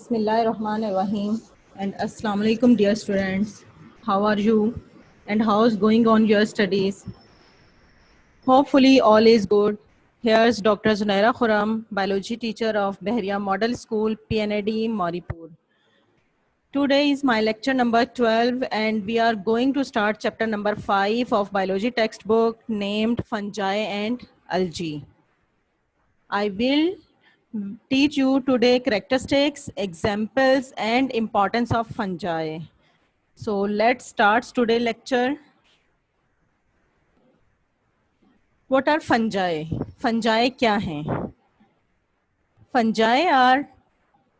Bismillahirrahmanirrahim and Assalamu alaikum dear students. How are you and how is going on your studies? Hopefully all is good. Here's Dr. Zunaira Khuram, biology teacher of Behriya Model School, PNAD, Maripur. Today is my lecture number 12 and we are going to start chapter number 5 of biology textbook named Fungi and Algae. I will teach you today characteristics, examples, and importance of fungi. So let's start today's lecture. What are fungi? Fungi क्या हैं? Fungi are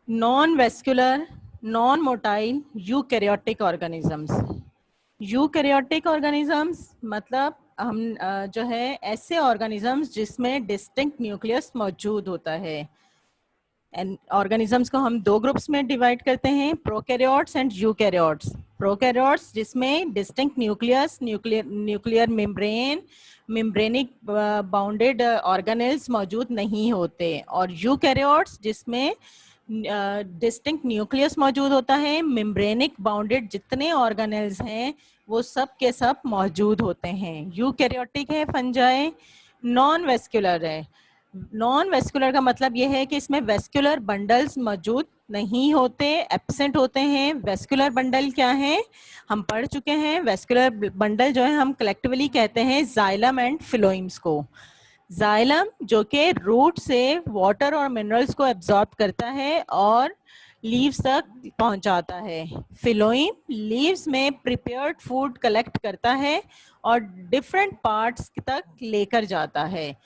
non-vascular, non-motile, eukaryotic organisms. Eukaryotic organisms मतलब हम जो है ऐसे organisms जिसमें distinct nucleus मौजूद होता है. ऑर्गेनिजम्स को हम दो ग्रुप्स में डिवाइड करते हैं, प्रोकैरियोट्स एंड यूकैरियोट्स. प्रोकैरियोट्स जिसमें distinct nucleus, nuclear membranic bounded organelles मौजूद नहीं होते, और यूकैरियोट्स जिसमें डिस्टिंक्ट न्यूक्लियस मौजूद होता है, मेम्ब्रेनिक बाउंडेड जितने ऑर्गेनेल्स हैं वो सब के सब मौजूद होते हैं. यूकैरियोटिक है फंजाई, नॉन वेस्कुलर है. नॉन वेस्कुलर का मतलब ये है कि इसमें वेस्कुलर बंडल्स मौजूद नहीं होते, एब्सेंट होते हैं. वेस्कुलर बंडल क्या है हम पढ़ चुके हैं. वेस्कुलर बंडल जो है हम कलेक्टिवली कहते हैं जाइलम एंड फिलोइम्स को. जाइलम जो कि रूट से वाटर और मिनरल्स को एब्जॉर्ब करता है और लीव्स तक पहुंचाता है. फिलोइम लीव्स में प्रिपेयर्ड फूड कलेक्ट करता है और डिफरेंट पार्ट्स तक लेकर जाता है.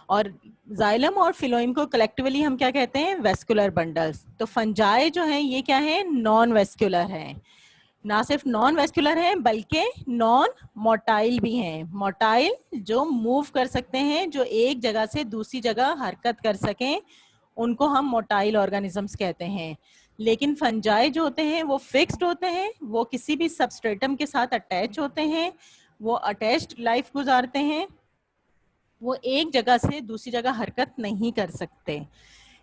और जाइलम और फिलोइम को कलेक्टिवली हम क्या कहते हैं, वेस्कुलर बंडल्स. तो फंजाई जो है ये क्या है, नॉन वेस्कुलर है. ना सिर्फ नॉन वेस्कुलर है बल्कि नॉन मोटाइल भी हैं. मोटाइल जो मूव कर सकते हैं, जो एक जगह से दूसरी जगह हरकत कर सकें, उनको हम मोटाइल ऑर्गेनिजम्स कहते हैं. लेकिन फंजाई जो होते हैं वो फिक्स्ड होते हैं, वो किसी भी सबस्ट्रेटम के साथ अटैच होते हैं, वो अटैच्ड लाइफ गुजारते हैं, वो एक जगह से दूसरी जगह हरकत नहीं कर सकते.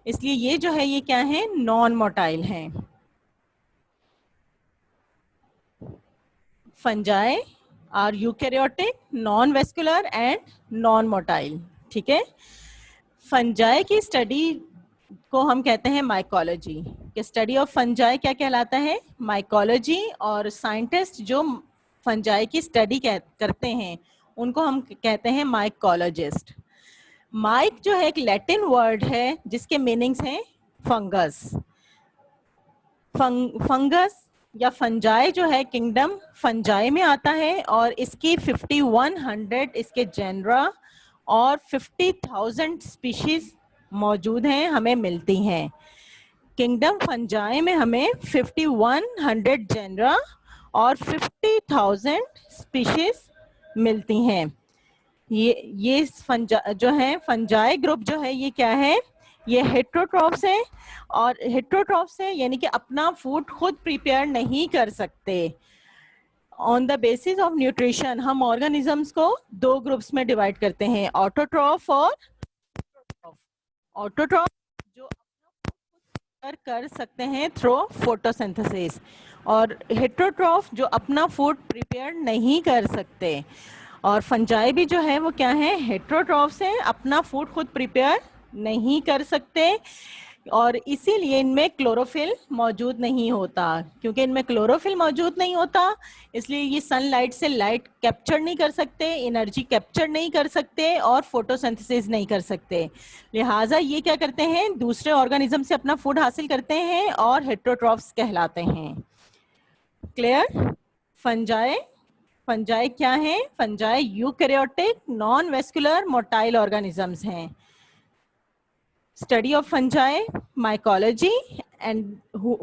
इसलिए ये जो है ये क्या है, नॉन मोटाइल हैं. Fungi are eukaryotic, non vascular and non motile. ठीक है. फंजाई की स्टडी को हम कहते हैं माइकोलॉजी. कि स्टडी ऑफ फंजाई क्या कहलाता है, माइकोलॉजी. और साइंटिस्ट जो फंजाई की स्टडी करते हैं उनको हम कहते हैं माइकोलॉजिस्ट. माइक जो है एक लैटिन वर्ड है जिसके मीनिंग्स हैं फंगस. फंगस या फंजाई जो है किंगडम फंजाई में आता है और इसकी 5100 इसके जेनरा और 50,000 स्पीशीज मौजूद हैं, हमें मिलती हैं. किंगडम फंजाई में हमें 5100 जेनरा और 50,000 स्पीशीज मिलती हैं. ये जो है फंजाई ग्रुप जो है ये क्या है, ये हेट्रोट्रॉफ्स हैं. और हेट्रोट्रॉफ्स हैं यानी कि अपना फूड खुद प्रिपेयर नहीं कर सकते. On the basis of nutrition हम ऑर्गेनिजम्स को दो ग्रुप्स में डिवाइड करते हैं, ऑटोट्रॉफ और हेट्रोट्रॉफ. ऑटोट्रॉफ जो अपना फूड प्रिपेयर कर सकते हैं थ्रू फोटोसिंथेसिस, और हेट्रोट्रॉफ जो अपना फूड प्रिपेयर नहीं कर सकते. और फंजाई भी जो है वो क्या है, हेट्रोट्रॉफ्स हैं, अपना फूड खुद प्रिपेयर नहीं कर सकते. और इसीलिए इनमें क्लोरोफिल मौजूद नहीं होता. क्योंकि इनमें क्लोरोफिल मौजूद नहीं होता इसलिए ये सनलाइट से लाइट कैप्चर नहीं कर सकते, एनर्जी कैप्चर नहीं कर सकते और फोटोसिंथेसिस नहीं कर सकते. लिहाजा ये क्या करते हैं, दूसरे ऑर्गेनिज्म से अपना फूड हासिल करते हैं और हेट्रोट्रॉफ्स कहलाते हैं. क्लियर. फंजाई क्या है, fungi eukaryotic non vascular motile organisms हैं. Study of fungi, mycology, and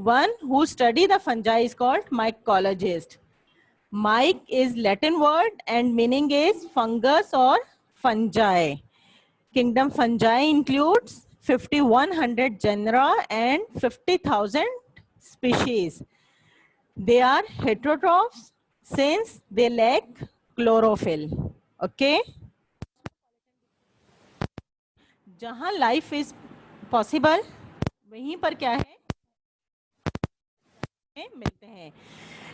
one who study the fungi is called mycologist. Myc is Latin word and meaning is fungus or fungi. Kingdom fungi includes 5100 genera and 50,000 species. They are heterotrophs since they lack chlorophyll. Okay. जहाँ life is possible वहीं पर क्या है, मिलते हैं।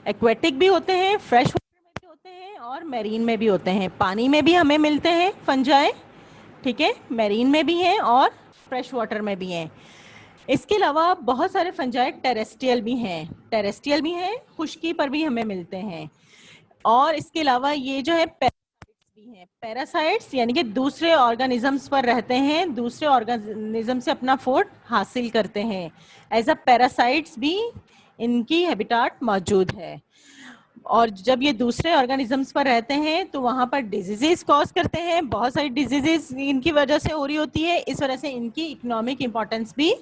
Aquatic भी होते हैं, फ्रेश वाटर में भी होते हैं और मैरीन में भी होते हैं। पानी में भी हमें मिलते हैं फंजाई, ठीक है, मैरीन में भी हैं और फ्रेश वाटर में भी हैं। इसके अलावा बहुत सारे फंजाई टेरेस्ट्रियल भी हैं, खुश्की पर भी हमें मिलते हैं। और इसके अलावा ये जो है पैरासाइट्स भी हैं। पैरासाइट्स यानी कि दूसरे ऑर्गेनिजम्स पर रहते हैं, दूसरे ऑर्गेनिज्म से अपना फूड हासिल करते हैं। एज अ पैरासाइट्स भी इनकी हैबिटाट मौजूद है। और जब ये दूसरे ऑर्गेनिजम्स पर रहते हैं तो वहाँ पर डिजीजेस कॉज करते हैं, बहुत सारी डिजीजेस इनकी वजह से हो रही होती है। इस वजह से इनकी इकोनॉमिक इम्पोर्टेंस भी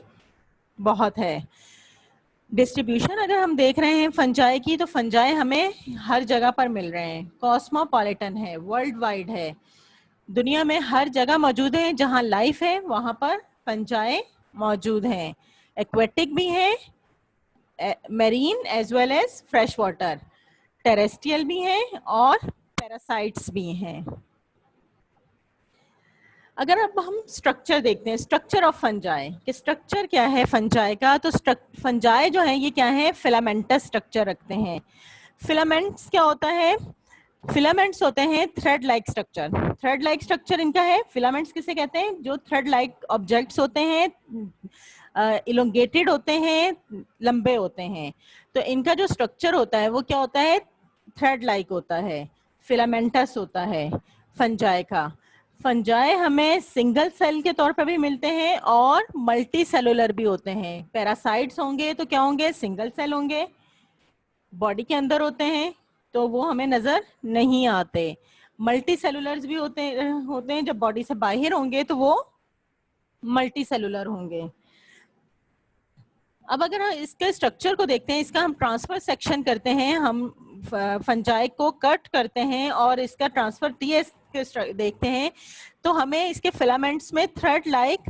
बहुत है। डिस्ट्रीब्यूशन अगर हम देख रहे हैं फंजाई की, तो फंजाई हमें हर जगह पर मिल रहे हैं, कॉस्मोपॉलिटन है, वर्ल्ड वाइड है, दुनिया में हर जगह मौजूद है। जहाँ लाइफ है वहाँ पर फंजाई मौजूद हैं। एक्वेटिक भी हैं, marine as well as fresh water, terrestrial भी हैं और पैरासाइट्स भी हैं। अगर अब हम स्ट्रक्चर देखते हैं, स्ट्रक्चर ऑफ फंजाई, कि स्ट्रक्चर क्या है फंजाई का, तो फंजाई जो है ये क्या है, फिलामेंटस स्ट्रक्चर रखते हैं। फिलामेंट्स क्या होता है, फिलामेंट्स होते हैं thread like structure. Thread like structure इनका है। फिलामेंट्स किसे कहते हैं, जो थ्रेड लाइक ऑब्जेक्ट्स होते हैं, इलोंगेटेड होते हैं, लंबे होते हैं। तो इनका जो स्ट्रक्चर होता है वो क्या होता है, थ्रेड लाइक होता है, फिलामेंटस होता है फंजाई का। फंजाई हमें सिंगल सेल के तौर पर भी मिलते हैं और मल्टी सेलुलर भी होते हैं। पैरासाइट्स होंगे तो क्या होंगे, सिंगल सेल होंगे, बॉडी के अंदर होते हैं तो वो हमें नजर नहीं आते। मल्टी सेलुलर्स भी होते हैं, जब बॉडी से बाहर होंगे तो वो मल्टी सेलुलर होंगे। अब अगर हम इसके स्ट्रक्चर को देखते हैं, इसका हम ट्रांसफर सेक्शन करते हैं, हम फंजाई को कट करते हैं और इसका ट्रांसफर टीएस देखते हैं, तो हमें इसके फिलामेंट्स में थ्रेड लाइक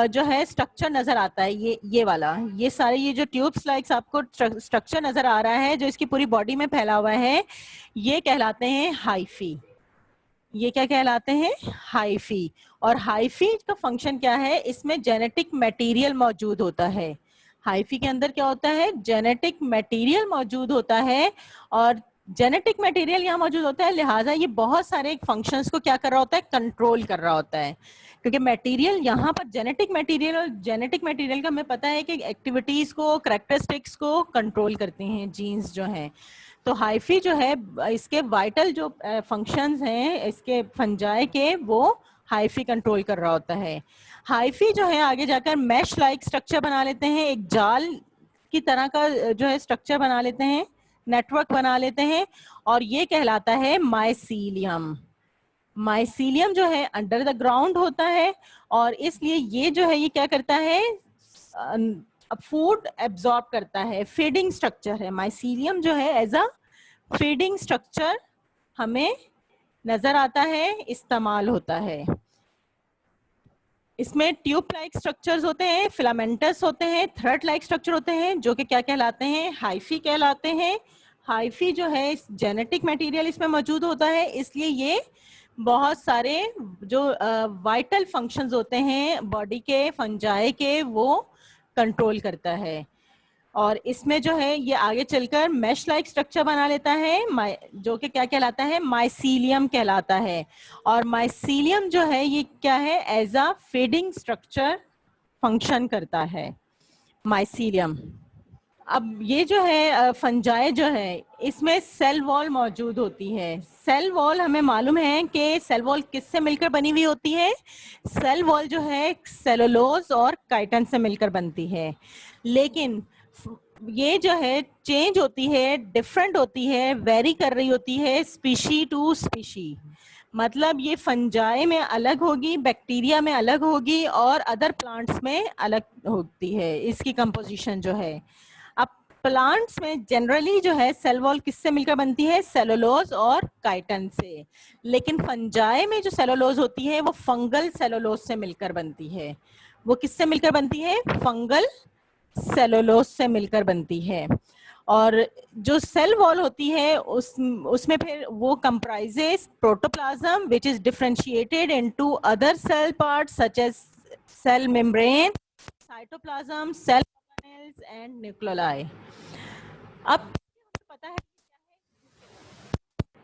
जो है स्ट्रक्चर नजर आता है। ये वाला, ये सारे ये जो ट्यूब्स लाइक्स आपको स्ट्रक्चर नजर आ रहा है जो इसकी पूरी बॉडी में फैला हुआ है, ये कहलाते हैं हाइफी। ये क्या कहलाते हैं, हाइफी। और हाइफी का फंक्शन क्या है, इसमें जेनेटिक मटेरियल मौजूद होता है। हाइफी के अंदर क्या होता है, जेनेटिक मटेरियल मौजूद होता है। और जेनेटिक मटेरियल यहाँ मौजूद होता है, लिहाजा ये बहुत सारे फंक्शंस को क्या कर रहा होता है, कंट्रोल कर रहा होता है। क्योंकि मटेरियल यहाँ पर जेनेटिक मटेरियल, और जेनेटिक मटेरियल का हमें पता है कि एक्टिविटीज को, करेक्टरिस्टिक्स को कंट्रोल करते हैं जीन्स जो हैं। तो हाइफी जो है, इसके वाइटल जो फंक्शंस हैं इसके फंजाई के, वो हाइफी कंट्रोल कर रहा होता है। हाइफी जो है आगे जाकर मैश लाइक स्ट्रक्चर बना लेते हैं, एक जाल की तरह का जो है स्ट्रक्चर बना लेते हैं, नेटवर्क बना लेते हैं, और ये कहलाता है माइसीलियम। माइसीलियम जो है अंडर द ग्राउंड होता है, और इसलिए ये जो है ये क्या करता है, फूड एब्जॉर्ब करता है। फीडिंग स्ट्रक्चर है माइसीलियम जो है, एज अ फीडिंग स्ट्रक्चर हमें नजर आता है, इस्तेमाल होता है। इसमें ट्यूब लाइक स्ट्रक्चर्स होते हैं, फिलामेंटस होते हैं, थ्रेड लाइक स्ट्रक्चर होते हैं, जो कि क्या कहलाते हैं, हाइफी कहलाते हैं। हाइफी जो है जेनेटिक मटेरियल इसमें मौजूद होता है, इसलिए ये बहुत सारे जो वाइटल फंक्शंस होते हैं बॉडी के, फंजाई के, वो कंट्रोल करता है। और इसमें जो है ये आगे चलकर मैश लाइक स्ट्रक्चर बना लेता है, जो कि क्या कहलाता है, माइसीलियम कहलाता है। और माइसीलियम जो है ये क्या है, as a feeding structure function करता है माइसीलियम। अब ये जो है फंजाई जो है, इसमें सेल वॉल मौजूद होती है। सेल वॉल हमें मालूम है कि सेल वॉल किससे मिलकर बनी हुई होती है, सेल वॉल जो है सेलुलोज और काइटिन से मिलकर बनती है। लेकिन ये जो है चेंज होती है, डिफरेंट होती है, वेरी कर रही होती है स्पीशी टू स्पीशी। मतलब ये फंजाई में अलग होगी, बैक्टीरिया में अलग होगी, और अदर प्लांट्स में अलग होती है इसकी कंपोजिशन जो है। अब प्लांट्स में जनरली जो है सेल वॉल किससे मिलकर बनती है, सेलुलोज और काइटिन से। लेकिन फंजाई में जो सेलुलोज होती है वो फंगल सेलुलोज से मिलकर बनती है। वो किससे मिलकर बनती है, फंगल सेलुलोज से मिलकर बनती है। और जो सेल वॉल होती है उसमें फिर वो comprises protoplasm which is differentiated into other cell parts such as cell membrane, cytoplasm, cell organelles and nuclei. अब पता है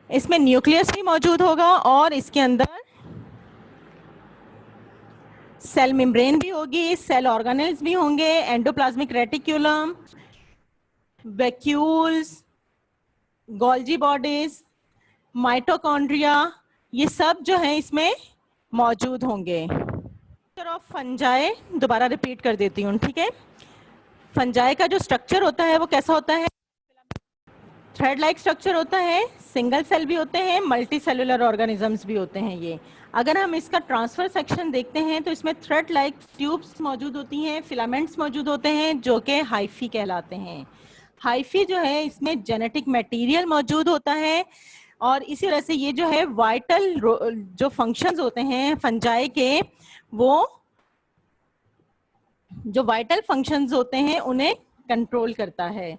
इसमें न्यूक्लियस भी मौजूद होगा और इसके अंदर सेल मेम्ब्रेन भी होगी, सेल ऑर्गेनेल्स भी होंगे, endoplasmic reticulum, vacuoles, Golgi bodies, mitochondria, ये सब जो है इसमें मौजूद होंगे। ऑफ फंजाई दोबारा रिपीट कर देती हूँ, ठीक है। फंजाई का जो स्ट्रक्चर होता है वो कैसा होता है? थ्रेड लाइक स्ट्रक्चर होता है, सिंगल सेल भी होते हैं, मल्टी सेलुलर ऑर्गेनिजम्स भी होते हैं ये। अगर हम इसका ट्रांसफर सेक्शन देखते हैं तो इसमें थ्रेड लाइक ट्यूब्स मौजूद होती हैं, फिलामेंट्स मौजूद होते हैं जो कि हाइफी कहलाते हैं। हाइफी जो है इसमें जेनेटिक मटेरियल मौजूद होता है और इसी वजह से ये जो है वाइटल जो फंक्शंस होते हैं फंजाई के, वो जो वाइटल फंक्शंस होते हैं उन्हें कंट्रोल करता है।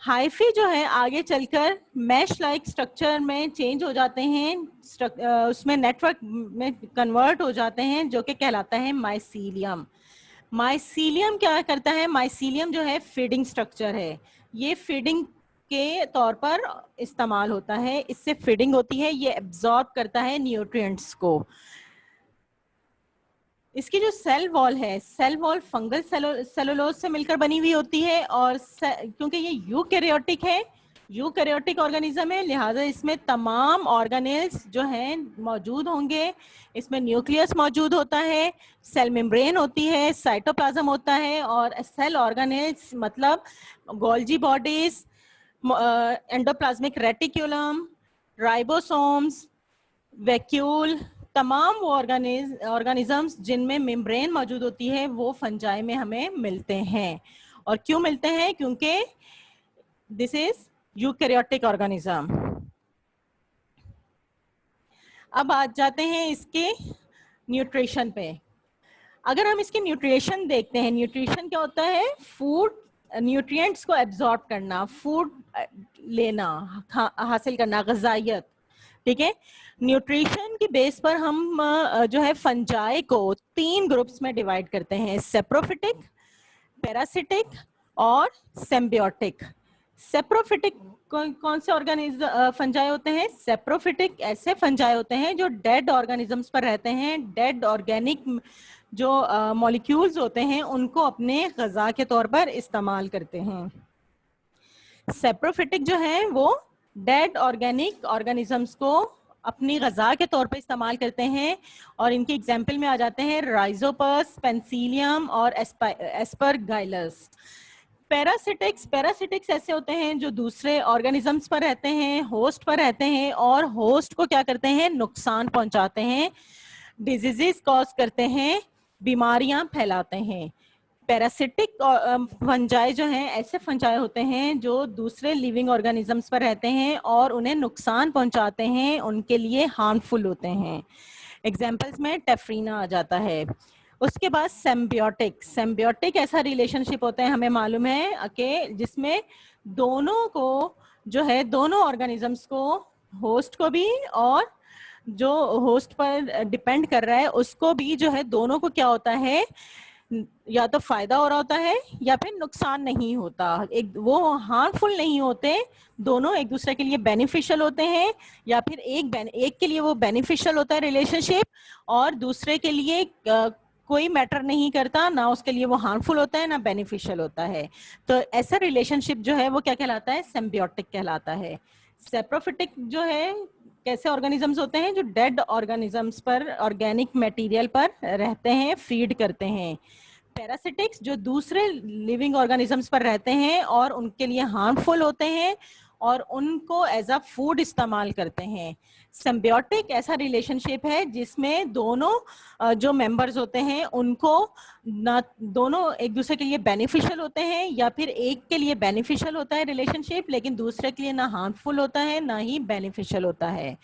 हाइफी जो है आगे चलकर मैश लाइक स्ट्रक्चर में चेंज हो जाते हैं, उसमें नेटवर्क में कन्वर्ट हो जाते हैं जो कि कहलाता है माइसीलियम। माइसीलियम क्या करता है? माइसीलियम जो है फीडिंग स्ट्रक्चर है, ये फीडिंग के तौर पर इस्तेमाल होता है, इससे फीडिंग होती है, ये एब्जॉर्ब करता है न्यूट्रिएंट्स को। इसकी जो सेल वॉल है, सेल वॉल फंगल सेलुलोज से मिलकर बनी हुई होती है और क्योंकि ये यूकैरियोटिक है, यूकैरियोटिक ऑर्गेनिज्म है, लिहाजा इसमें तमाम ऑर्गेनेल्स जो हैं मौजूद होंगे। इसमें न्यूक्लियस मौजूद होता है, सेल मेम्ब्रेन होती है, साइटोप्लाज्म होता है और सेल ऑर्गेनेल्स मतलब Golgi bodies, endoplasmic reticulum, ribosomes, vacuole, तमाम वो ऑर्गेनिजम्स जिनमें मेम्ब्रेन मौजूद होती है वो फंजाई में हमें मिलते हैं। और क्यों मिलते हैं? क्योंकि दिस इज यूकैरियोटिक ऑर्गेनिज्म। अब आ जाते हैं इसके न्यूट्रिशन पे। अगर हम इसकी न्यूट्रिशन देखते हैं, न्यूट्रिशन क्या होता है? फूड न्यूट्रिएंट्स को एब्जॉर्ब करना, फूड लेना, हासिल करना, ग़िज़ाइयत, ठीक है। न्यूट्रिशन की बेस पर हम जो है फंजाई को 3 ग्रुप्स में डिवाइड करते हैं, सेप्रोफिटिक, पैरासिटिक और सिम्बियोटिक। सेप्रोफिटिक कौन से ऑर्गेनिज्म फंजाई होते हैं? सेप्रोफिटिक ऐसे फंजाई होते हैं जो डेड ऑर्गेनिजम्स पर रहते हैं, डेड ऑर्गेनिक जो मॉलिक्यूल्स होते हैं उनको अपने ग़िज़ा के तौर पर इस्तेमाल करते हैं। सेप्रोफिटिक जो है वो डेड ऑर्गेनिक ऑर्गेनिजम्स को अपनी ग़िज़ा के तौर पर इस्तेमाल करते हैं और इनके एग्जाम्पल में आ जाते हैं राइजोपस, पेंसिलियम और एस्परगाइलस। पैरासिटिक्स ऐसे होते हैं जो दूसरे ऑर्गेनिजम्स पर रहते हैं, होस्ट पर रहते हैं और होस्ट को क्या करते हैं? नुकसान पहुंचाते हैं, डिजीजेस कॉज करते हैं, बीमारियां फैलाते हैं। पैरासिटिक फंजाई जो हैं ऐसे फंजाई होते हैं जो दूसरे लिविंग ऑर्गेनिजम्स पर रहते हैं और उन्हें नुकसान पहुंचाते हैं, उनके लिए हार्मफुल होते हैं। एग्जाम्पल्स में टेफ्रीना आ जाता है। उसके बाद सिम्बियोटिक ऐसा रिलेशनशिप होता है, हमें मालूम है कि जिसमें दोनों को जो है, दोनों ऑर्गेनिजम्स को, होस्ट को भी और जो होस्ट पर डिपेंड कर रहा है उसको भी जो है, दोनों को क्या होता है? या तो फायदा हो रहा होता है या फिर नुकसान नहीं होता, एक वो हार्मफुल नहीं होते, दोनों एक दूसरे के लिए बेनिफिशियल होते हैं या फिर एक के लिए वो बेनिफिशियल होता है रिलेशनशिप और दूसरे के लिए कोई मैटर नहीं करता, ना उसके लिए वो हार्मफुल होता है ना बेनिफिशियल होता है। तो ऐसा रिलेशनशिप जो है वो क्या कहलाता है? सिम्बियोटिक कहलाता है। सेप्रोफिटिक जो है कैसे ऑर्गेनिजम्स होते हैं? जो डेड ऑर्गेनिजम्स पर, ऑर्गेनिक मटेरियल पर रहते हैं, फीड करते हैं। पैरासिटिक्स जो दूसरे लिविंग ऑर्गेनिजम्स पर रहते हैं और उनके लिए हार्मफुल होते हैं और उनको एज अ फूड इस्तेमाल करते हैं। सिम्बियोटिक ऐसा रिलेशनशिप है जिसमें दोनों जो मेंबर्स होते हैं उनको ना, दोनों एक दूसरे के लिए बेनिफिशियल होते हैं या फिर एक के लिए बेनिफिशियल होता है रिलेशनशिप, लेकिन दूसरे के लिए ना हार्मफुल होता है ना ही बेनिफिशियल होता है।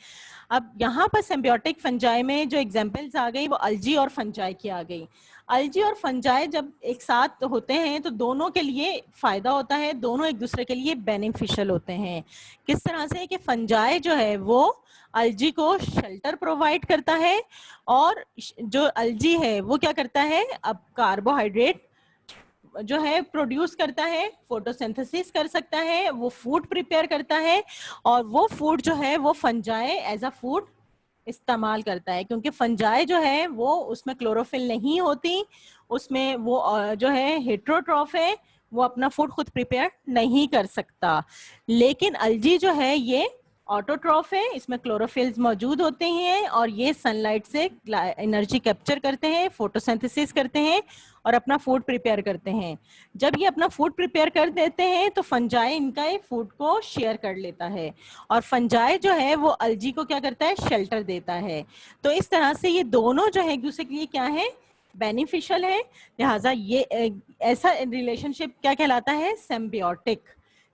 अब यहाँ पर सिम्बियोटिक फंजाई में जो एग्जांपल्स आ गई वो अल्जी और फंजाई की आ गई। अल्जी और फंजाई जब एक साथ होते हैं तो दोनों के लिए फायदा होता है, दोनों एक दूसरे के लिए बेनिफिशियल होते हैं। किस तरह से? कि फंजाई जो है वो अल्जी को शेल्टर प्रोवाइड करता है और जो अल्जी है वो क्या करता है? अब कार्बोहाइड्रेट जो है प्रोड्यूस करता है, फोटोसिंथेसिस कर सकता है, वो फूड प्रिपेयर करता है, और वो फूड जो है वो फंजाई एज अ फूड इस्तेमाल करता है, क्योंकि फंजाई जो है वो उसमें क्लोरोफिल नहीं होती, उसमें वो जो है हेट्रोट्रॉफ है, वो अपना फूड खुद प्रिपेयर नहीं कर सकता। लेकिन अल्जी जो है ये ऑटोट्रॉफ है, इसमें क्लोरोफिल्स मौजूद होते हैं और ये सनलाइट से एनर्जी कैप्चर करते हैं, फोटोसिंथेसिस करते हैं और अपना फूड प्रिपेयर करते हैं। जब ये अपना फूड प्रिपेयर कर देते हैं तो फंजाई इनका फूड को शेयर कर लेता है, और फंजाई जो है वो अल्जी को क्या करता है, शेल्टर देता है। तो इस तरह से ये दोनों जो है एक दूसरे के लिए क्या है, बेनिफिशियल है। लिहाजा ये ऐसा रिलेशनशिप क्या कहलाता है, सिम्बियोटिक।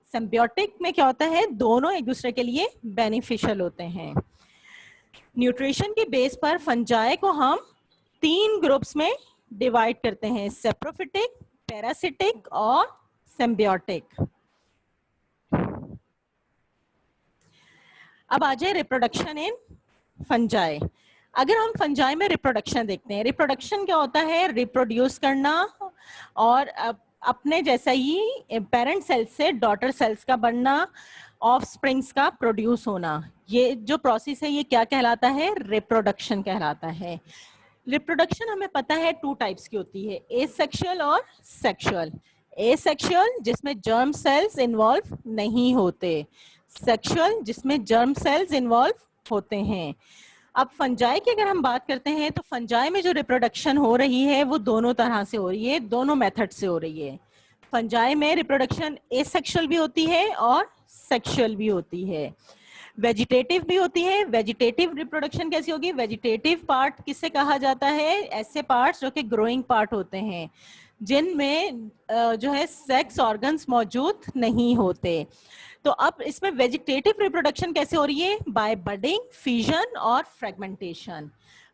सिम्बियोटिक में क्या होता है, दोनों एक दूसरे के लिए बेनिफिशियल होते हैं। न्यूट्रिशन के बेस पर फंजाई को हम 3 ग्रुप्स में डिवाइड करते हैं, सेप्रोफिटिक, पैरासिटिक और सिम्बियोटिक। अब आ जाए रिप्रोडक्शन इन फंजाई। अगर हम फंजाई में रिप्रोडक्शन देखते हैं, रिप्रोडक्शन क्या होता है, रिप्रोड्यूस करना और अपने जैसा ही पेरेंट सेल्स से डॉटर सेल्स का बनना, ऑफ स्प्रिंग्स का प्रोड्यूस होना। ये जो प्रोसेस है ये क्या कहलाता है, रिप्रोडक्शन कहलाता है। रिप्रोडक्शन हमें पता है 2 टाइप्स की होती है, एसेक्सुअल और सेक्सुअल। एसेक्सुअल जिसमें जर्म सेल्स इन्वॉल्व नहीं होते, सेक्सुअल जिसमें जर्म सेल्स इन्वॉल्व होते हैं। अब फंजाई की अगर हम बात करते हैं तो फंजाई में जो रिप्रोडक्शन हो रही है वो दोनों तरह से हो रही है, दोनों मेथड से हो रही है। फंजाई में रिप्रोडक्शन एसेक्सुअल भी होती है और सेक्सुअल भी होती है, वेजिटेटिव भी होती है। वेजिटेटिव रिप्रोडक्शन कैसी होगी, वेजिटेटिव पार्ट किसे कहा जाता है, ऐसे पार्ट्स जो कि ग्रोइंग पार्ट होते हैं, जिनमें जो है सेक्स ऑर्गन्स मौजूद नहीं होते। तो अब इसमें वेजिटेटिव रिप्रोडक्शन कैसे हो रही है, बाय बडिंग, फ्यूजन और फ्रेगमेंटेशन।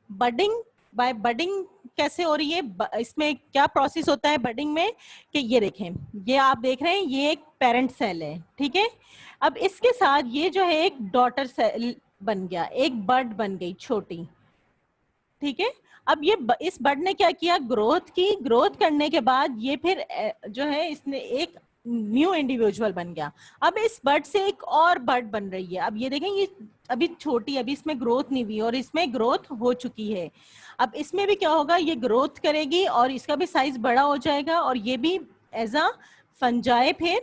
बडिंग, बाय बडिंग कैसे हो रही है, इसमें क्या प्रोसेस होता है बडिंग में, कि ये देखें, ये आप देख रहे हैं ये एक पेरेंट सेल है, ठीक है। अब इसके साथ ये जो है एक डॉटर सेल बन गया, एक बड बन गई छोटी, ठीक है। अब ये इस बर्ड ने क्या किया, ग्रोथ की, ग्रोथ करने के बाद ये फिर जो है इसने एक न्यू इंडिविजुअल बन गया। अब इस बर्ड से एक और बर्ड बन रही है। अब ये देखें ये अभी छोटी, अभी इसमें ग्रोथ नहीं हुई और इसमें ग्रोथ हो चुकी है। अब इसमें भी क्या होगा, ये ग्रोथ करेगी और इसका भी साइज बड़ा हो जाएगा और ये भी एज अ फंजाई फिर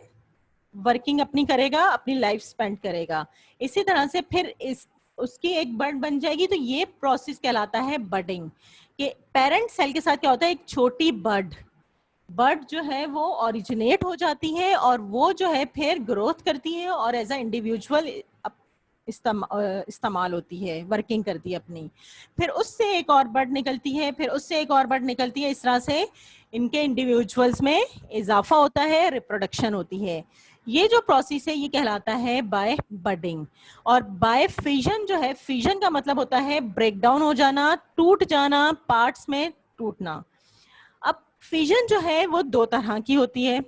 वर्किंग अपनी करेगा, अपनी लाइफ स्पेंड करेगा। इसी तरह से फिर इस उसकी एक बर्ड बन जाएगी। तो ये प्रोसेस कहलाता है बडिंग, कि पेरेंट सेल के साथ क्या होता है, एक छोटी बर्ड जो है वो ओरिजिनेट हो जाती है और वो जो है फिर ग्रोथ करती है और एज अ इंडिविजुअल इस्तेमाल होती है, वर्किंग करती है अपनी। फिर उससे एक और बर्ड निकलती है, फिर उससे एक और बर्ड निकलती है। इस तरह से इनके इंडिविजुअल्स में इजाफा होता है, रिप्रोडक्शन होती है। ये जो प्रोसेस है ये कहलाता है बाय बडिंग। और बाय फिजन जो है, फिजन का मतलब होता है ब्रेक डाउन हो जाना, टूट जाना, पार्ट्स में टूटना। अब फिजन जो है वो 2 तरह की होती है,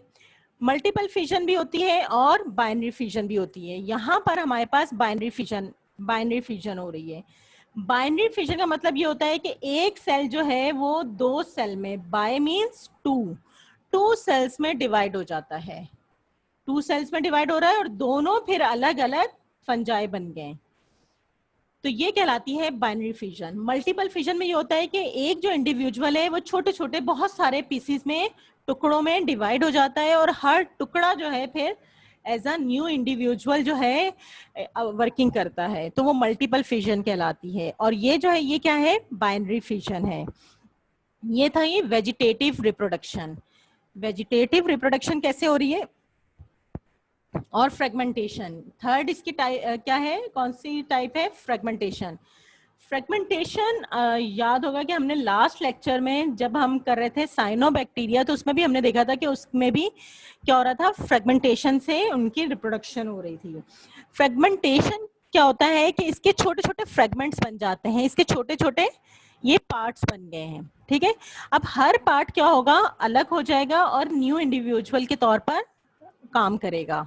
मल्टीपल फिजन भी होती है और बाइनरी फिजन भी होती है। यहाँ पर हमारे पास बाइनरी फिजन हो रही है। बाइनरी फिजन का मतलब ये होता है कि एक सेल जो है वो 2 सेल में, बाय मींस 2 सेल्स में डिवाइड हो जाता है, 2 सेल्स में डिवाइड हो रहा है और दोनों फिर अलग अलग फंजाई बन गए। तो ये कहलाती है बाइनरी फिजन। मल्टीपल फिजन में ये होता है कि एक जो इंडिविजुअल है वो छोटे छोटे बहुत सारे पीसीस में, टुकड़ों में डिवाइड हो जाता है और हर टुकड़ा जो है फिर एज अ न्यू इंडिविजुअल जो है वर्किंग करता है, तो वो मल्टीपल फिजन कहलाती है। और ये जो है ये क्या है, बाइनरी फिजन है। ये था ये वेजिटेटिव रिप्रोडक्शन। वेजिटेटिव रिप्रोडक्शन कैसे हो रही है, और फ्रेगमेंटेशन। थर्ड इसकी क्या है, कौन सी टाइप है, फ्रेगमेंटेशन। फ्रेगमेंटेशन याद होगा कि हमने लास्ट लेक्चर में जब हम कर रहे थे साइनोबैक्टीरिया तो उसमें भी हमने देखा था कि उसमें भी क्या हो रहा था, फ्रेगमेंटेशन से उनकी रिप्रोडक्शन हो रही थी। फ्रेगमेंटेशन क्या होता है कि इसके छोटे छोटे फ्रेगमेंट्स बन जाते हैं, इसके छोटे छोटे ये पार्ट्स बन गए हैं, ठीक है। अब हर पार्ट क्या होगा, अलग हो जाएगा और न्यू इंडिविजुअल के तौर पर काम करेगा।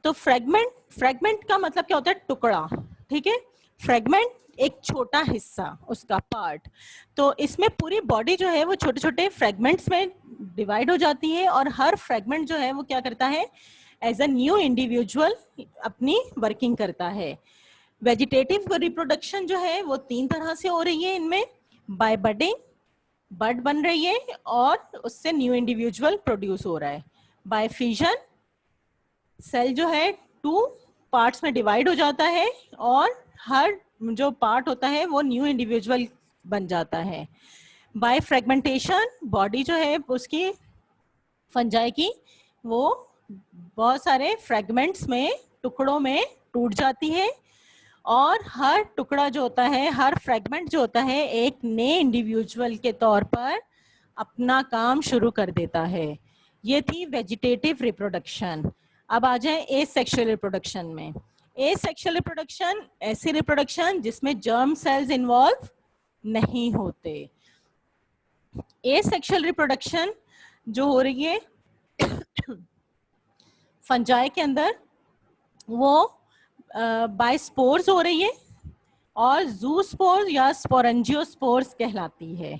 तो फ्रेगमेंट का मतलब क्या होता है, टुकड़ा, ठीक है। फ्रेगमेंट एक छोटा हिस्सा, उसका पार्ट। तो इसमें पूरी बॉडी जो है वो छोटे छोटे फ्रेगमेंट्स में डिवाइड हो जाती है और हर फ्रेगमेंट जो है वो क्या करता है, एज अ न्यू इंडिविजुअल अपनी वर्किंग करता है। वेजिटेटिव रिप्रोडक्शन जो है वो 3 तरह से हो रही है इनमें, बाय बडिंग, बड बन रही है और उससे न्यू इंडिविजुअल प्रोड्यूस हो रहा है। बाय फिजन, सेल जो है 2 पार्ट्स में डिवाइड हो जाता है और हर जो पार्ट होता है वो न्यू इंडिविजुअल बन जाता है। बाय फ्रेगमेंटेशन, बॉडी जो है उसकी फंजाई की वो बहुत सारे फ्रेगमेंट्स में, टुकड़ों में टूट जाती है और हर टुकड़ा जो होता है, हर फ्रेगमेंट जो होता है एक नए इंडिविजुअल के तौर पर अपना काम शुरू कर देता है। ये थी वेजिटेटिव रिप्रोडक्शन। अब आ जाए एसेक्सुअल रिप्रोडक्शन में। एसेक्सुअल रिप्रोडक्शन ऐसी रिप्रोडक्शन जिसमें जर्म सेल्स इन्वॉल्व नहीं होते। एसेक्सुअल रिप्रोडक्शन जो हो रही है फंजाई के अंदर, वो बाय स्पोर्स हो रही है और जूस्पोर्स या स्पोरेंजियोस्पोर्स कहलाती है।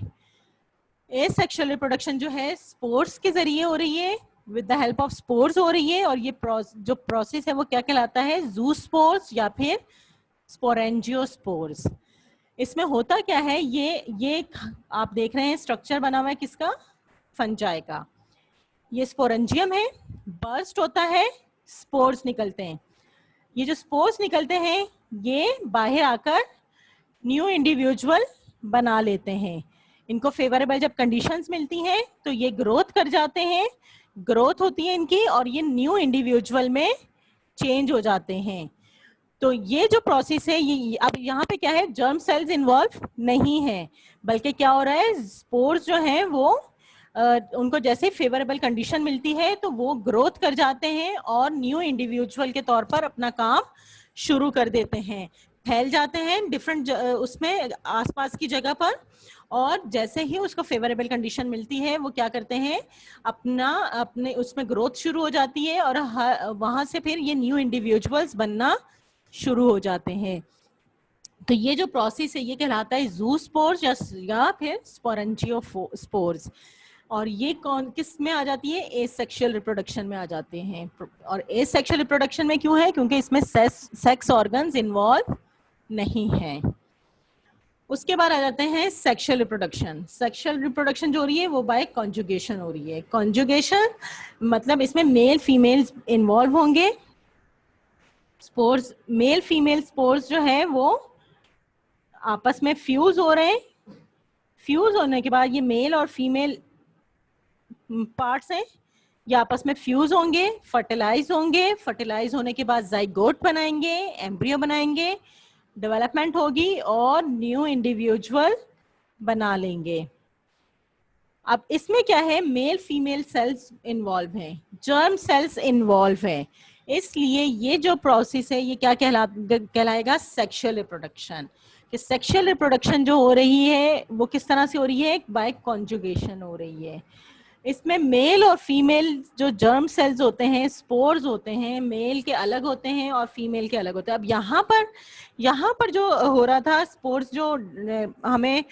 एसेक्सुअल रिप्रोडक्शन जो है स्पोर्स के जरिए हो रही है, with the help of spores हो रही है, और ये जो प्रोसेस है वो क्या कहलाता है, जूस्पोर्स या फिर स्पोरेंजियोस्पोर्स। इसमें होता क्या है, ये आप देख रहे हैं स्ट्रक्चर बना हुआ है किसका, फंजाई का। ये स्पोरेंजियम है, बर्स्ट होता है, स्पोर्स निकलते हैं। ये जो स्पोर्स निकलते हैं ये बाहर आकर न्यू इंडिविजुअल बना लेते हैं। इनको फेवरेबल जब कंडीशंस मिलती हैं तो ये ग्रोथ कर जाते हैं, ग्रोथ होती है इनकी और ये न्यू इंडिविजुअल में चेंज हो जाते हैं। तो ये जो प्रोसेस है, ये अब यहाँ पे क्या है, जर्म सेल्स इन्वॉल्व नहीं है, बल्कि क्या हो रहा है, स्पोर्स जो हैं वो उनको जैसे फेवरेबल कंडीशन मिलती है तो वो ग्रोथ कर जाते हैं और न्यू इंडिविजुअल के तौर पर अपना काम शुरू कर देते हैं, फैल जाते हैं डिफरेंट उसमें आसपास की जगह पर। और जैसे ही उसको फेवरेबल कंडीशन मिलती है वो क्या करते हैं, अपने उसमें ग्रोथ शुरू हो जाती है और वहां से फिर ये न्यू इंडिविजुअल्स बनना शुरू हो जाते हैं। तो ये जो प्रोसेस है ये कहलाता है जूस्पोर्स या फिर स्पोरेंजियोस्पोर्स। और ये कौन किस में आ जाती है, एसेक्सुअल रिप्रोडक्शन में आ जाते हैं। और एसेक्सुअल रिप्रोडक्शन में क्यों है, क्योंकि इसमें सेक्स ऑर्गन्स इन्वॉल्व नहीं है। उसके बाद आ जाते हैं सेक्सुअल रिप्रोडक्शन। सेक्सुअल रिप्रोडक्शन जो हो रही है वो बाय कॉन्जुगेशन हो रही है। कॉन्जुगेशन मतलब इसमें मेल फीमेल इन्वॉल्व होंगे। स्पोर्स, मेल फीमेल स्पोर्स जो है वो आपस में फ्यूज हो रहे हैं। फ्यूज होने के बाद ये मेल और फीमेल पार्ट्स हैं, ये आपस में फ्यूज होंगे, फर्टिलाइज होंगे। फर्टिलाइज होने के बाद जाइगोट बनाएंगे, एम्ब्रियो बनाएंगे, डेवलपमेंट होगी और न्यू इंडिविजुअल बना लेंगे। अब इसमें क्या है, मेल फीमेल सेल्स इन्वॉल्व हैं, जर्म सेल्स इन्वॉल्व हैं, इसलिए ये जो प्रोसेस है ये क्या कहलाएगा, सेक्सुअल रिप्रोडक्शन। कि सेक्सुअल रिप्रोडक्शन जो हो रही है वो किस तरह से हो रही है, बाय कॉन्जुगेशन हो रही है। इसमें मेल और फीमेल जो जर्म सेल्स होते हैं, स्पोर्स होते हैं, मेल के अलग होते हैं और फीमेल के अलग होते हैं। अब यहाँ पर जो हो रहा था, स्पोर्स जो हमें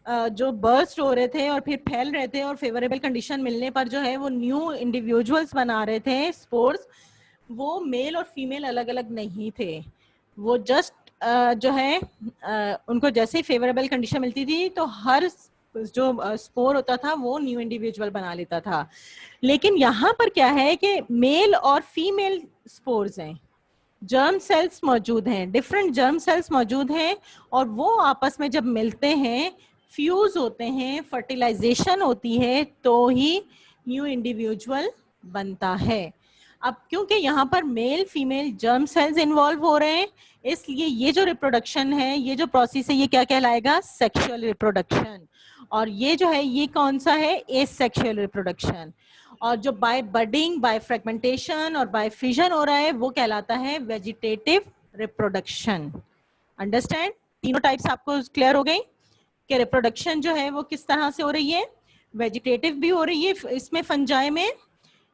जो बर्स्ट हो रहे थे और फिर फैल रहे थे और फेवरेबल कंडीशन मिलने पर जो है वो न्यू इंडिविजुअल्स बना रहे थे स्पोर्स, वो मेल और फीमेल अलग अलग नहीं थे। वो जस्ट जो है उनको जैसे ही फेवरेबल कंडीशन मिलती थी तो हर जो स्पोर होता था वो न्यू इंडिविजुअल बना लेता था। लेकिन यहाँ पर क्या है कि मेल और फीमेल स्पोर्स हैं, जर्म सेल्स मौजूद हैं, डिफरेंट जर्म सेल्स मौजूद हैं और वो आपस में जब मिलते हैं, फ्यूज होते हैं, फर्टिलाइजेशन होती है तो ही न्यू इंडिविजुअल बनता है। अब क्योंकि यहाँ पर male female germ cells involve हो रहे हैं, इसलिए ये जो रिप्रोडक्शन है, ये जो प्रोसेस है, ये क्या कहलाएगा, सेक्सुअल रिप्रोडक्शन। और ये जो है ये कौन सा है, एसेक्सुअल रिप्रोडक्शन। और जो बाय बडिंग, बाय फ्रेगमेंटेशन और बाय फिजन हो रहा है वो कहलाता है वेजिटेटिव रिप्रोडक्शन। अंडरस्टैंड, तीनों टाइप्स आपको क्लियर हो गई कि रिप्रोडक्शन जो है वो किस तरह से हो रही है, वेजिटेटिव भी हो रही है इसमें फंजाई में,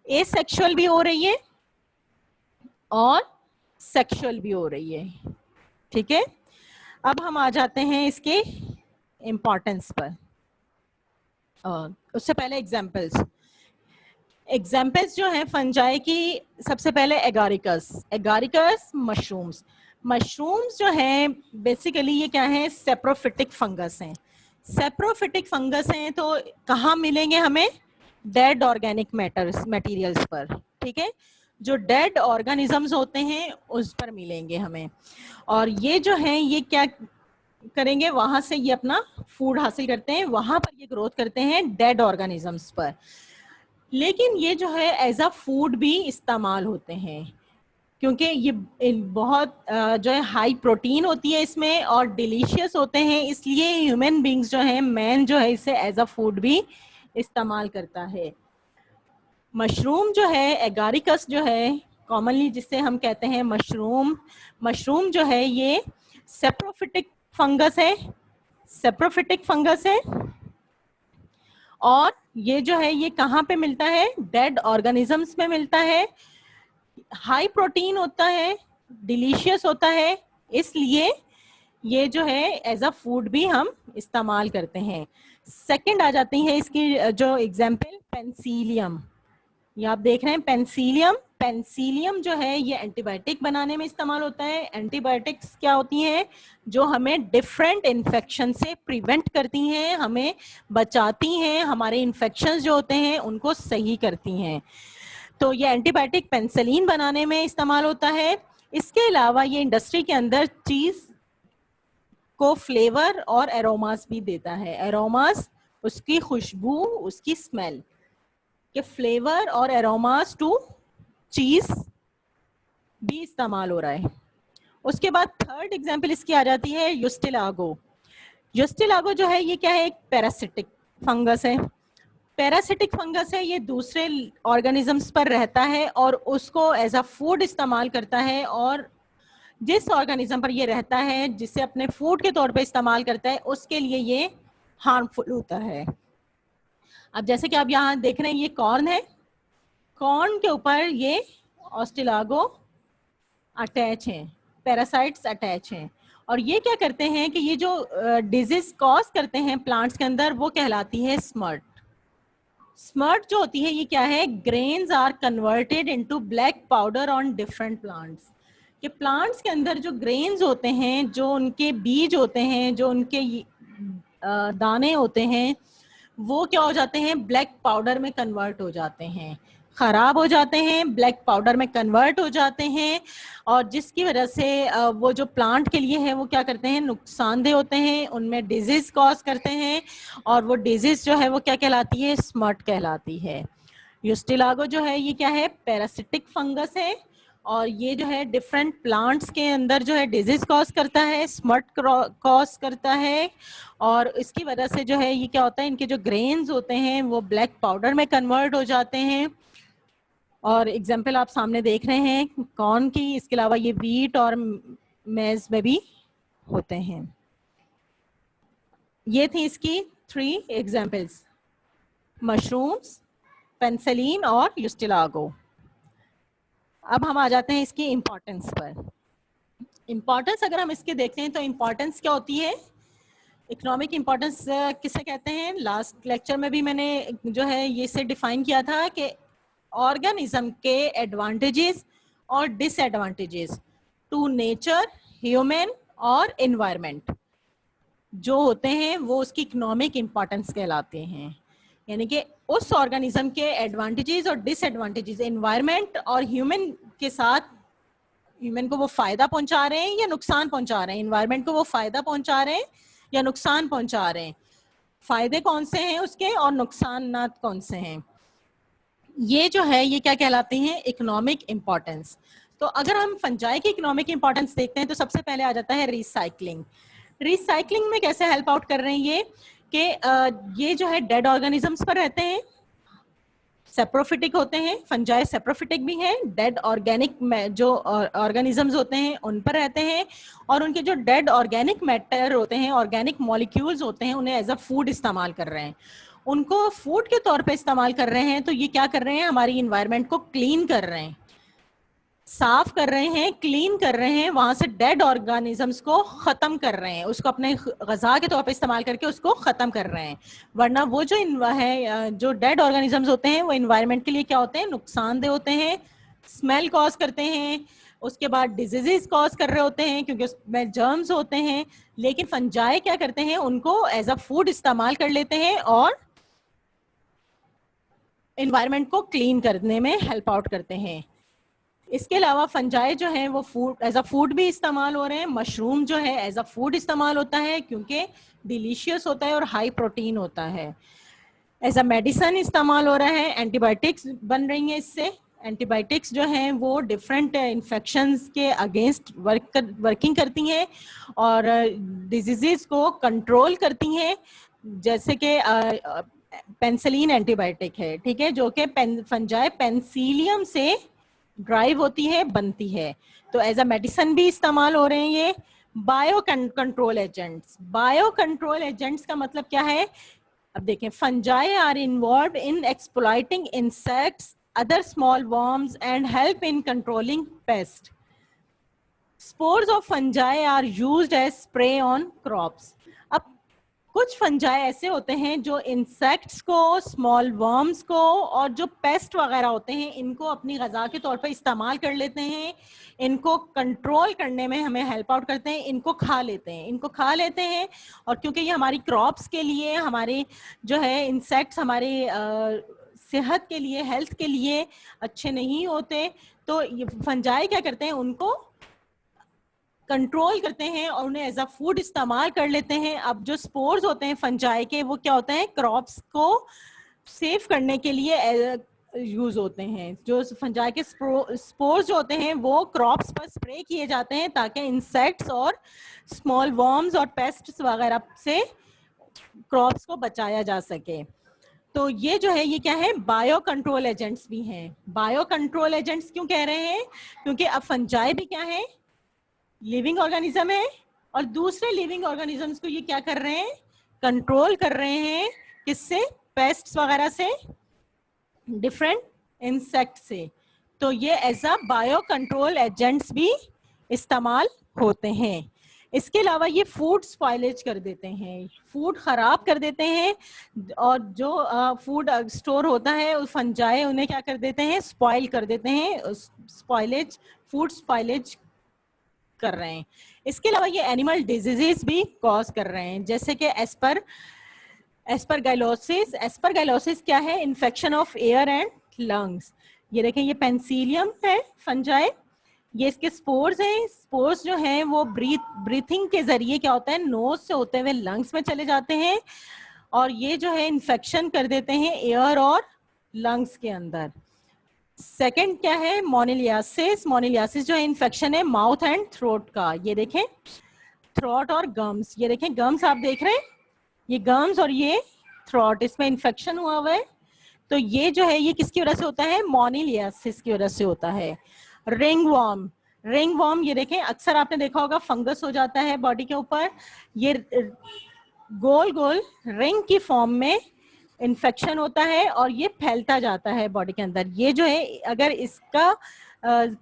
एसेक्सुअल भी हो रही है और सेक्सुअल भी हो रही है। ठीक है, अब हम आ जाते हैं इसके इंपॉर्टेंस पर। उससे पहले एग्जाम्पल्स। एग्जाम्पल्स जो है फंजाई की, सबसे पहले एगारिकस, एगारिकस मशरूम्स। मशरूम्स जो है बेसिकली ये क्या है, सेप्रोफिटिक फंगस हैं। सेप्रोफिटिक फंगस हैं तो कहाँ मिलेंगे हमें, डेड ऑर्गेनिक मैटर्स मटेरियल्स पर, ठीक है, जो डेड ऑर्गेनिजम्स होते हैं उस पर मिलेंगे हमें। और ये जो है ये क्या करेंगे, वहां से ये अपना फूड हासिल करते हैं, वहां पर ये ग्रोथ करते हैं डेड ऑर्गेनिजम्स पर। लेकिन ये जो है एज अ फूड भी इस्तेमाल होते हैं, क्योंकि ये बहुत जो है हाई प्रोटीन होती है इसमें और डिलीशियस होते हैं, इसलिए ह्यूमन बींग्स जो है, मैन जो है इसे एज अ फूड भी इस्तेमाल करता है। मशरूम जो है एगारिकस जो है कॉमनली जिससे हम कहते हैं मशरूम, मशरूम जो है ये सेप्रोफिटिक फंगस है, सेप्रोफिटिक फंगस है। और ये जो है ये कहाँ पे मिलता है, डेड ऑर्गेनिजम्स में मिलता है, हाई प्रोटीन होता है, डिलीशियस होता है, इसलिए ये जो है एज अ फूड भी हम इस्तेमाल करते हैं। सेकंड आ जाती है इसकी जो एग्जाम्पल, पेंसिलियम। ये आप देख रहे हैं पेंसिलियम, पेंसिलियम जो है ये एंटीबायोटिक बनाने में इस्तेमाल होता है। एंटीबायोटिक्स क्या होती हैं, जो हमें डिफरेंट इन्फेक्शन से प्रिवेंट करती हैं, हमें बचाती हैं, हमारे इन्फेक्शंस जो होते हैं उनको सही करती हैं। तो ये एंटीबायोटिक पेंसिलिन बनाने में इस्तेमाल होता है। इसके अलावा ये इंडस्ट्री के अंदर चीज को फ्लेवर और एरोमास भी देता है। एरोमास उसकी खुशबू, उसकी स्मेल के फ्लेवर और एरोमास टू चीज भी इस्तेमाल हो रहा है। उसके बाद थर्ड एग्जांपल इसकी आ जाती है यूस्टिलागो। यूस्टिलागो जो है ये क्या है, एक पैरासिटिक फंगस है। पैरासिटिक फंगस है, ये दूसरे ऑर्गेनिजम्स पर रहता है और उसको एज अ फूड इस्तेमाल करता है, और जिस ऑर्गेनिज्म पर ये रहता है, जिसे अपने फूड के तौर पे इस्तेमाल करता है, उसके लिए ये हार्मफुल होता है। अब जैसे कि आप यहाँ देख रहे हैं ये कॉर्न है, कॉर्न के ऊपर ये ऑस्टिलागो अटैच हैं, पैरासाइट्स अटैच हैं, और ये क्या करते हैं कि ये जो डिजीज कॉज करते हैं प्लांट्स के अंदर, वो कहलाती है स्मर्ट। स्मर्ट जो होती है ये क्या है, grains are converted into black powder on different plants. कि प्लांट्स के अंदर जो ग्रेन्स होते हैं, जो उनके बीज होते हैं, जो उनके दाने होते हैं, वो क्या हो जाते हैं, ब्लैक पाउडर में कन्वर्ट हो जाते हैं, खराब हो जाते हैं, ब्लैक पाउडर में कन्वर्ट हो जाते हैं, और जिसकी वजह से वो जो प्लांट के लिए है वो क्या करते हैं, नुकसानदेह होते हैं, उनमें डिजीज कॉज करते हैं, और वो डिजीज जो है वो क्या कहलाती है, स्मर्ट कहलाती है। यूस्टिलागो जो है ये क्या है, पैरासिटिक फंगस है, और ये जो है डिफरेंट प्लांट्स के अंदर जो है डिजीज कॉज करता है, स्मर्ट कॉज करता है, और इसकी वजह से जो है ये क्या होता है, इनके जो ग्रेन्स होते हैं वो ब्लैक पाउडर में कन्वर्ट हो जाते हैं। और एग्जाम्पल आप सामने देख रहे हैं कॉर्न की, इसके अलावा ये वीट और मेज में भी होते हैं। ये थी इसकी 3 एग्जाम्पल्स, मशरूम्स, पेंसिलिन और यूस्टिलागो। अब हम आ जाते हैं इसकी इम्पोर्टेंस पर। इम्पोर्टेंस अगर हम इसके देखते हैं तो इम्पोर्टेंस क्या होती है, इकोनॉमिक इम्पोर्टेंस किसे कहते हैं, लास्ट लेक्चर में भी मैंने जो है ये से डिफाइन किया था कि ऑर्गेनिज्म के एडवांटेजेस और डिसएडवांटेजेस टू नेचर, ह्यूमन और एनवायरनमेंट जो होते हैं वो उसकी इकोनॉमिक इम्पोर्टेंस कहलाते हैं। यानी कि उस ऑर्गेनिज्म के एडवांटेजेस और डिसएडवांटेजेस एनवायरनमेंट और ह्यूमन के साथ, ह्यूमन को वो फायदा पहुंचा रहे हैं या नुकसान पहुंचा रहे हैं, एनवायरनमेंट को वो फायदा पहुंचा रहे हैं या नुकसान पहुंचा रहे हैं, फायदे कौन से हैं उसके और नुकसान कौन से हैं, ये जो है ये क्या कहलाते हैं, इकोनॉमिक इम्पोर्टेंस। तो अगर हम फंजाई की इकोनॉमिक इम्पोर्टेंस देखते हैं तो सबसे पहले आ जाता है रिसाइकलिंग। रिसाइकलिंग में कैसे हेल्प आउट कर रहे हैं ये कि ये जो है डेड ऑर्गेनिजम्स पर रहते हैं, सेप्रोफिटिक होते हैं, फंजाई सेप्रोफिटिक भी हैं, डेड ऑर्गेनिक जो ऑर्गेनिजम्स होते हैं उन पर रहते हैं, और उनके जो डेड ऑर्गेनिक मैटर होते हैं, ऑर्गेनिक मॉलिक्यूल्स होते हैं, उन्हें एज अ फूड इस्तेमाल कर रहे हैं, उनको फूड के तौर पे इस्तेमाल कर रहे हैं। तो ये क्या कर रहे हैं, हमारी इन्वायरमेंट को क्लीन कर रहे हैं। साफ कर रहे हैं, क्लीन कर रहे हैं, वहां से डेड ऑर्गेनिजम्स को खत्म कर रहे हैं, उसको अपने गजा के तौर पे इस्तेमाल करके उसको खत्म कर रहे हैं। वरना वो जो है जो डेड ऑर्गेनिजम्स होते हैं वो इन्वायरमेंट के लिए क्या होते हैं, नुकसानदेह होते हैं, स्मेल कॉज करते हैं, उसके बाद डिजीजेस कॉज कर रहे होते हैं क्योंकि उसमें जर्म्स होते हैं। लेकिन फंजाई क्या करते हैं, उनको एज अ फूड इस्तेमाल कर लेते हैं और इन्वायरमेंट को क्लीन करने में हेल्प आउट करते हैं। इसके अलावा फंजाई जो है वो फूड एज अ फूड भी इस्तेमाल हो रहे हैं। मशरूम जो है एज अ फूड इस्तेमाल होता है क्योंकि डिलीशियस होता है और हाई प्रोटीन होता है। एज अ मेडिसिन इस्तेमाल हो रहा है, एंटीबायोटिक्स बन रही हैं इससे। एंटीबायोटिक्स जो हैं वो डिफरेंट इन्फेक्शंस के अगेंस्ट वर्किंग करती हैं और डिजीजेस को कंट्रोल करती हैं। जैसे कि पेंसिलिन एंटीबायोटिक है, ठीक है, जो कि फंजाई पेंसिलियम से ड्राइव होती है, बनती है। तो एज अ मेडिसिन भी इस्तेमाल हो रहे हैं ये। Bio control agents, bio control agents का मतलब क्या है? अब देखें, fungi are involved in exploiting insects, other small worms and help in controlling pest. Spores of fungi are used as spray on crops. अब कुछ फंजाई ऐसे होते हैं जो इंसेक्ट्स को, स्मॉल वर्म्स को और जो पेस्ट वगैरह होते हैं इनको अपनी गजा के तौर पर इस्तेमाल कर लेते हैं, इनको कंट्रोल करने में हमें हेल्प आउट करते हैं, इनको खा लेते हैं, इनको खा लेते हैं। और क्योंकि ये हमारी क्रॉप्स के लिए, हमारे जो है इंसेक्ट्स हमारे सेहत के लिए, हेल्थ के लिए अच्छे नहीं होते, तो ये फंजाई क्या करते हैं, उनको कंट्रोल करते हैं और उन्हें एज अ फूड इस्तेमाल कर लेते हैं। अब जो स्पोर्स होते हैं फंजाई के, वो क्या होते हैं, क्रॉप्स को सेव करने के लिए यूज होते हैं। जो फंजाई के स्पोर्स जो होते हैं वो क्रॉप्स पर स्प्रे किए जाते हैं ताकि इंसेक्ट्स और स्मॉल वर्म्स और पेस्ट्स वगैरह से क्रॉप्स को बचाया जा सके। तो ये जो है, ये क्या है, बायो कंट्रोल एजेंट्स भी हैं। बायो कंट्रोल एजेंट्स क्यों कह रहे हैं? क्योंकि अब फंजाई भी क्या है, लिविंग ऑर्गेनिज्म है और दूसरे लिविंग ऑर्गेनिजम्स को ये क्या कर रहे हैं, कंट्रोल कर रहे हैं। किससे? पेस्ट्स वगैरह से, डिफरेंट इंसेक्ट से। तो ये as a bio control agents भी इस्तेमाल होते हैं। इसके अलावा ये फूड स्पॉइलेज कर देते हैं, फूड खराब कर देते हैं। और जो फूड स्टोर होता है, उस फंजाई उन्हें क्या कर देते हैं, स्पॉइल कर देते हैं, स्पॉइलेज, फूड स्पॉइलेज कर रहे हैं। इसके अलावा ये एनिमल डिजीजेस भी कॉज कर रहे हैं, जैसे कि एस्परगिलोसिस। एस्परगिलोसिस क्या है? Infection of air and lungs. ये देखें, ये पेंसिलियम है फंजाई, ये इसके स्पोर्स हैं। स्पोर्स जो हैं वो ब्रीथिंग के जरिए क्या होता है, नोज से होते हुए लंग्स में चले जाते हैं और ये जो है इन्फेक्शन कर देते हैं एयर और लंग्स के अंदर। सेकंड क्या है? मोनिलियासिस। मोनिलियासिस जो है इन्फेक्शन है माउथ एंड थ्रोट का। ये देखें, थ्रोट और गम्स, ये देखें गम्स आप देख रहे हैं, ये गम्स और ये थ्रोट, इसमें इन्फेक्शन हुआ हुआ है। तो ये जो है, ये किसकी वजह से होता है? मोनिलियासिस की वजह से होता है। रिंग वॉर्म, रिंग वॉर्म, ये देखें, अक्सर आपने देखा होगा फंगस हो जाता है बॉडी के ऊपर, ये गोल गोल रिंग की फॉर्म में इन्फेक्शन होता है और ये फैलता जाता है बॉडी के अंदर। ये जो है, अगर इसका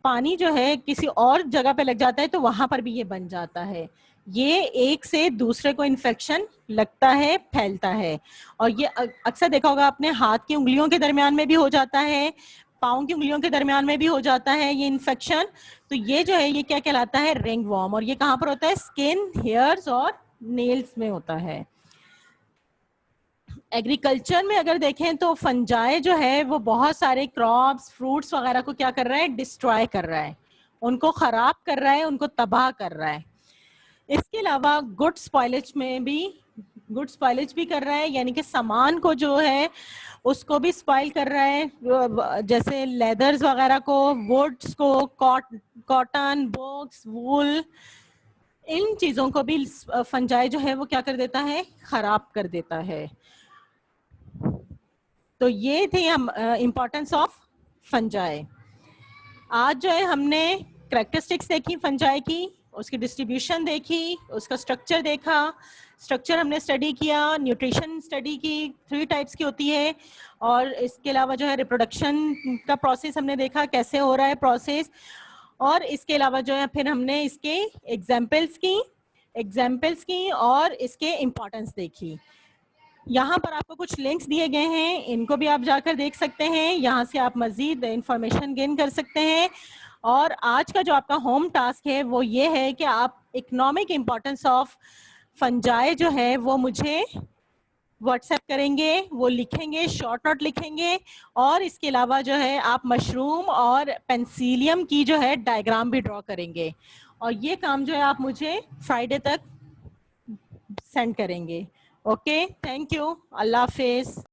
पानी जो है किसी और जगह पे लग जाता है तो वहां पर भी ये बन जाता है। ये एक से दूसरे को इन्फेक्शन लगता है, फैलता है। और ये अक्सर देखा होगा आपने, हाथ की उंगलियों के दरमियान में भी हो जाता है, पाँव की उंगलियों के दरमियान में भी हो जाता है ये इन्फेक्शन। तो ये जो है, ये क्या कहलाता है? Ringworm. और ये कहाँ पर होता है? स्किन, हेयर्स और नेल्स में होता है। एग्रीकल्चर में अगर देखें तो फंजाई जो है वो बहुत सारे क्रॉप्स, फ्रूट्स वगैरह को क्या कर रहा है? डिस्ट्रॉय कर रहा है, उनको खराब कर रहा है, उनको तबाह कर रहा है। इसके अलावा गुड स्पॉइलेज में भी, गुड स्पॉइलेज भी कर रहा है, यानी कि सामान को जो है उसको भी स्पॉइल कर रहा है, जैसे लेदर्स वगैरह को, वुड्स को, कॉटन, बुक्स, वूल, इन चीजों को भी फंजाई जो है वो क्या कर देता है? खराब कर देता है। तो ये थे हम इम्पोर्टेंस ऑफ फंजाई। आज जो है हमने कैरेक्टरिस्टिक्स देखी फंजाई की, उसकी डिस्ट्रीब्यूशन देखी, उसका स्ट्रक्चर देखा, स्ट्रक्चर हमने स्टडी किया, न्यूट्रिशन स्टडी की, 3 टाइप्स की होती है। और इसके अलावा जो है रिप्रोडक्शन का प्रोसेस हमने देखा, कैसे हो रहा है प्रोसेस। और इसके अलावा जो है फिर हमने इसके एग्जाम्पल्स की और इसके इम्पोर्टेंस देखी। यहाँ पर आपको कुछ लिंक्स दिए गए हैं, इनको भी आप जाकर देख सकते हैं, यहाँ से आप मजीद इंफॉर्मेशन गेन कर सकते हैं। और आज का जो आपका होम टास्क है वो ये है कि आप इकोनॉमिक इम्पोर्टेंस ऑफ फंजाई जो है वो मुझे व्हाट्सएप करेंगे, वो लिखेंगे, शॉर्ट नोट लिखेंगे। और इसके अलावा जो है आप मशरूम और पेंसिलियम की जो है डायग्राम भी ड्रॉ करेंगे। और ये काम जो है आप मुझे फ्राइडे तक सेंड करेंगे। Okay, thank you, Allah Hafiz.